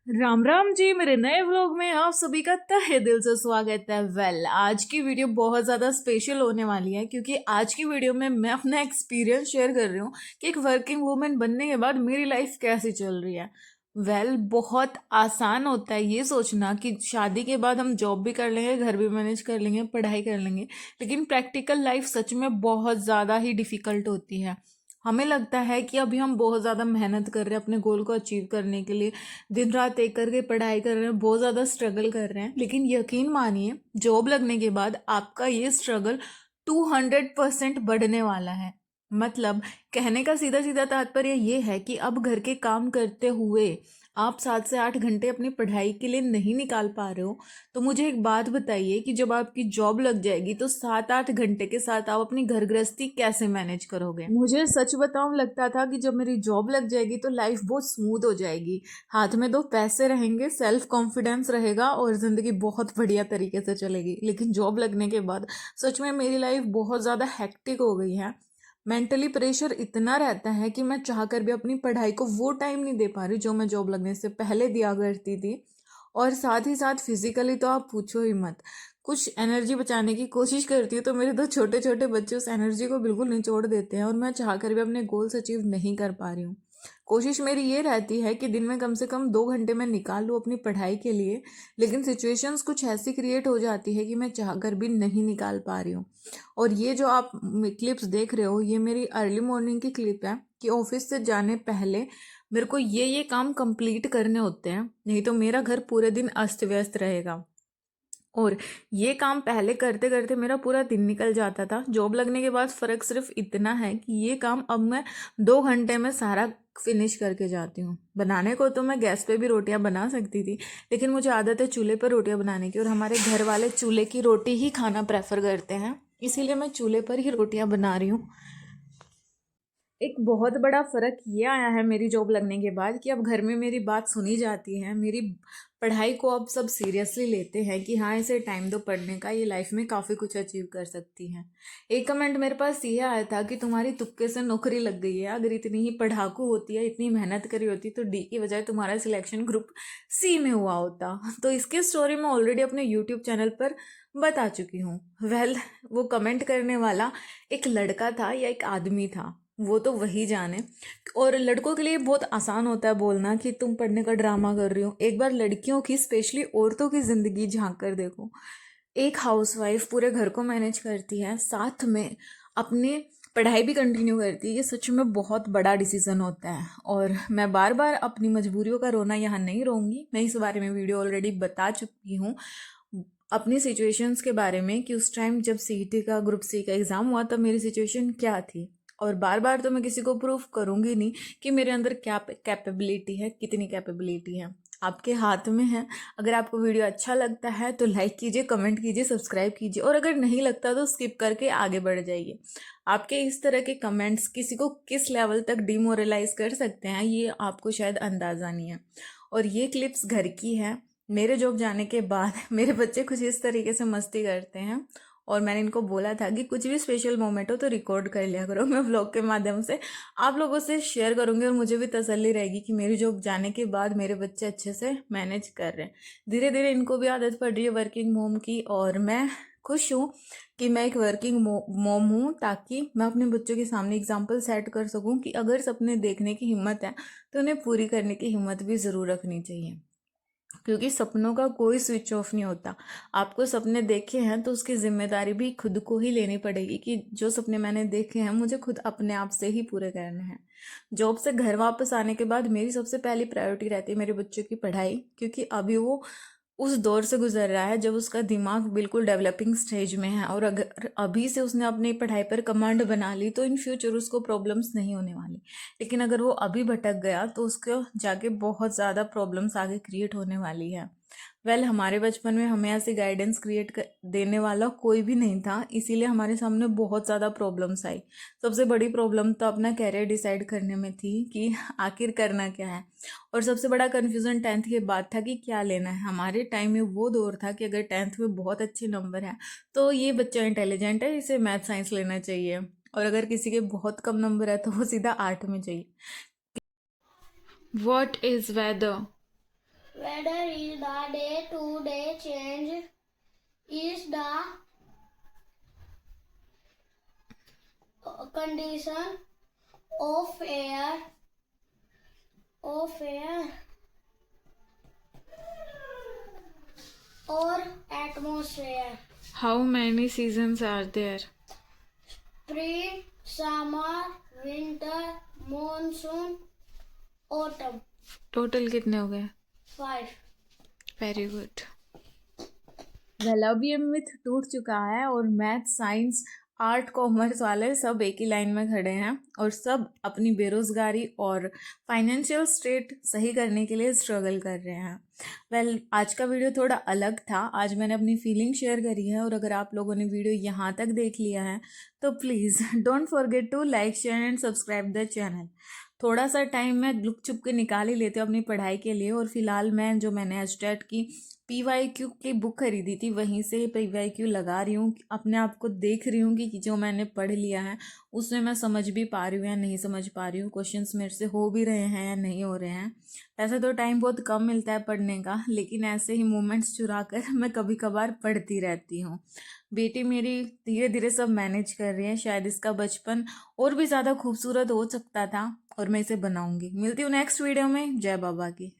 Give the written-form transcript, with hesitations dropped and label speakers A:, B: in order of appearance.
A: राम राम जी, मेरे नए व्लॉग में आप सभी का तहे दिल से स्वागत है। आज की वीडियो बहुत ज़्यादा स्पेशल होने वाली है क्योंकि आज की वीडियो में मैं अपना एक्सपीरियंस शेयर कर रही हूँ कि एक वर्किंग वूमेन बनने के बाद मेरी लाइफ कैसी चल रही है। बहुत आसान होता है ये सोचना कि शादी के बाद हम जॉब भी कर लेंगे, घर भी मैनेज कर लेंगे, पढ़ाई कर लेंगे, लेकिन प्रैक्टिकल लाइफ सच में बहुत ज़्यादा ही डिफ़िकल्ट होती है। हमें लगता है कि अभी हम बहुत ज़्यादा मेहनत कर रहे हैं अपने गोल को अचीव करने के लिए, दिन रात एक करके पढ़ाई कर रहे हैं, बहुत ज़्यादा स्ट्रगल कर रहे हैं, लेकिन यकीन मानिए जॉब लगने के बाद आपका ये स्ट्रगल 200% बढ़ने वाला है। मतलब कहने का सीधा सीधा तात्पर्य ये है कि अब घर के काम करते हुए आप 7 से 8 घंटे अपनी पढ़ाई के लिए नहीं निकाल पा रहे हो, तो मुझे एक बात बताइए कि जब आपकी जॉब लग जाएगी तो 7-8 घंटे के साथ आप अपनी घर गृहस्थी कैसे मैनेज करोगे। मुझे सच बताऊं, लगता था कि जब मेरी जॉब लग जाएगी तो लाइफ बहुत स्मूथ हो जाएगी, हाथ में 2 पैसे रहेंगे, सेल्फ कॉन्फिडेंस रहेगा और ज़िंदगी बहुत बढ़िया तरीके से चलेगी। लेकिन जॉब लगने के बाद सच में मेरी लाइफ बहुत ज़्यादा हेक्टिक हो गई है। मेंटली प्रेशर इतना रहता है कि मैं चाहकर भी अपनी पढ़ाई को वो टाइम नहीं दे पा रही जो मैं जॉब लगने से पहले दिया करती थी। और साथ ही साथ फिजिकली तो आप पूछो ही मत। कुछ एनर्जी बचाने की कोशिश करती हूँ तो मेरे 2 छोटे छोटे बच्चे उस एनर्जी को बिल्कुल निचोड़ देते हैं और मैं चाहकर भी अपने गोल्स अचीव नहीं कर पा रही हूँ। कोशिश मेरी ये रहती है कि दिन में कम से कम 2 घंटे मैं निकाल लूँ अपनी पढ़ाई के लिए, लेकिन सिचुएशंस कुछ ऐसी क्रिएट हो जाती है कि मैं चाहकर भी नहीं निकाल पा रही हूँ। और ये जो आप क्लिप्स देख रहे हो, ये मेरी अर्ली मॉर्निंग की क्लिप है कि ऑफिस से जाने पहले मेरे को ये काम कंप्लीट करने होते हैं, नहीं तो मेरा घर पूरे दिन अस्त व्यस्त रहेगा। और ये काम पहले करते करते मेरा पूरा दिन निकल जाता था। जॉब लगने के बाद फ़र्क सिर्फ इतना है कि ये काम अब मैं 2 घंटे में सारा फिनिश करके जाती हूँ। बनाने को तो मैं गैस पे भी रोटियां बना सकती थी, लेकिन मुझे आदत है चूल्हे पर रोटियां बनाने की और हमारे घर वाले चूल्हे की रोटी ही खाना प्रेफर करते हैं, इसीलिए मैं चूल्हे पर ही रोटियां बना रही हूँ। एक बहुत बड़ा फ़र्क ये आया है मेरी जॉब लगने के बाद कि अब घर में मेरी बात सुनी जाती है। मेरी पढ़ाई को अब सब सीरियसली लेते हैं कि हाँ, इसे टाइम दो पढ़ने का, ये लाइफ में काफ़ी कुछ अचीव कर सकती है। एक कमेंट मेरे पास ये आया था कि तुम्हारी तुक्के से नौकरी लग गई है, अगर इतनी ही पढ़ाकू होती है, इतनी मेहनत करी होती तो डी की बजाय तुम्हारा सिलेक्शन ग्रुप सी में हुआ होता। तो इसकी स्टोरी मैं ऑलरेडी अपने यूट्यूब चैनल पर बता चुकी हूँ। वो कमेंट करने वाला एक लड़का था या एक आदमी था, वो तो वही जाने। और लड़कों के लिए बहुत आसान होता है बोलना कि तुम पढ़ने का ड्रामा कर रही हो। एक बार लड़कियों की, स्पेशली औरतों की ज़िंदगी झांक कर देखो। एक हाउसवाइफ पूरे घर को मैनेज करती है, साथ में अपनी पढ़ाई भी कंटिन्यू करती है। ये सच में बहुत बड़ा डिसीजन होता है और मैं बार बार अपनी मजबूरियों का रोना यहाँ नहीं रोऊंगी। मैं इस बारे में वीडियो ऑलरेडी बता चुकी हूँ, अपनी सिचुएशंस के बारे में, कि उस टाइम जब सीईटी का, ग्रुप सी का एग्ज़ाम हुआ तब मेरी सिचुएशन क्या थी। और बार बार तो मैं किसी को प्रूफ करूँगी नहीं कि मेरे अंदर क्या कैपेबिलिटी है, कितनी कैपेबिलिटी है। आपके हाथ में है। अगर आपको वीडियो अच्छा लगता है तो लाइक कीजिए, कमेंट कीजिए, सब्सक्राइब कीजिए, और अगर नहीं लगता तो स्किप करके आगे बढ़ जाइए। आपके इस तरह के कमेंट्स किसी को किस लेवल तक डिमोरलाइज कर सकते हैं, ये आपको शायद अंदाज़ा नहीं है। और ये क्लिप्स घर की है। मेरे जॉब जाने के बाद मेरे बच्चे कुछ इस तरीके से मस्ती करते हैं और मैंने इनको बोला था कि कुछ भी स्पेशल मोमेंट हो तो रिकॉर्ड कर लिया करो। मैं व्लॉग के माध्यम से आप लोगों से शेयर करूंगी और मुझे भी तसल्ली रहेगी कि मेरी जॉब जाने के बाद मेरे बच्चे अच्छे से मैनेज कर रहे हैं। धीरे धीरे इनको भी आदत पड़ रही है वर्किंग मोम की, और मैं खुश हूँ कि मैं एक वर्किंग मोम हूँ, ताकि मैं अपने बच्चों के सामने एग्जाम्पल सेट कर सकूँ कि अगर सपने देखने की हिम्मत है तो उन्हें पूरी करने की हिम्मत भी ज़रूर रखनी चाहिए। क्योंकि सपनों का कोई स्विच ऑफ नहीं होता। आपको सपने देखे हैं तो उसकी जिम्मेदारी भी खुद को ही लेनी पड़ेगी कि जो सपने मैंने देखे हैं मुझे खुद अपने आप से ही पूरे करने हैं। जॉब से घर वापस आने के बाद मेरी सबसे पहली प्रायोरिटी रहती है मेरे बच्चों की पढ़ाई, क्योंकि अभी वो उस दौर से गुजर रहा है जब उसका दिमाग बिल्कुल डेवलपिंग स्टेज में है, और अगर अभी से उसने अपनी पढ़ाई पर कमांड बना ली तो इन फ्यूचर उसको प्रॉब्लम्स नहीं होने वाली। लेकिन अगर वो अभी भटक गया तो उसको जाके बहुत ज़्यादा प्रॉब्लम्स आगे क्रिएट होने वाली है। हमारे बचपन में हमें ऐसी गाइडेंस देने वाला कोई भी नहीं था, इसीलिए हमारे सामने बहुत ज़्यादा प्रॉब्लम्स आई। सबसे बड़ी प्रॉब्लम तो अपना कैरियर डिसाइड करने में थी कि आखिर करना क्या है। और सबसे बड़ा कन्फ्यूज़न 10th के बाद था कि क्या लेना है। हमारे टाइम में वो दौर था कि अगर 10th में बहुत अच्छे नंबर हैं तो ये बच्चा इंटेलिजेंट है, इसे मैथ साइंस लेना चाहिए, और अगर किसी के बहुत कम नंबर है तो वो सीधा 8 में चाहिए। What is weather?
B: Weather is the day-to-day change is the condition of air or atmosphere.
A: How many seasons are there?
B: Spring, summer, winter, monsoon, autumn.
A: Total कितने हो गए?
B: 5.
A: Very good. वेल अब ये मिथ टूट चुका है और मैथ साइंस आर्ट कॉमर्स वाले सब एक ही लाइन में खड़े हैं और सब अपनी बेरोजगारी और फाइनेंशियल स्टेट सही करने के लिए स्ट्रगल कर रहे हैं। वेल आज का वीडियो थोड़ा अलग था। आज मैंने अपनी फीलिंग शेयर करी है और अगर आप लोगों ने वीडियो यहाँ तक देख लिया है तो please don't forget to like share and subscribe the channel. थोड़ा सा टाइम मैं लुक छुप के निकाल ही लेती हूँ अपनी पढ़ाई के लिए और फिलहाल मैंने एचटेट की PYQ की बुक खरीदी थी वहीं से PYQ लगा रही हूँ। अपने आप को देख रही हूँ कि जो मैंने पढ़ लिया है उसमें मैं समझ भी पा रही हूँ या नहीं समझ पा रही हूँ, क्वेश्चंस मेरे से हो भी रहे हैं या नहीं हो रहे हैं। ऐसे तो टाइम बहुत कम मिलता है पढ़ने का, लेकिन ऐसे ही मोमेंट्स चुरा कर मैं कभी कभार पढ़ती रहती हूँ। बेटी मेरी धीरे धीरे सब मैनेज कर रही है, शायद इसका बचपन और भी ज़्यादा खूबसूरत हो सकता था और मैं इसे बनाऊंगी। मिलती हूँ नेक्स्ट वीडियो में। जय बाबा की।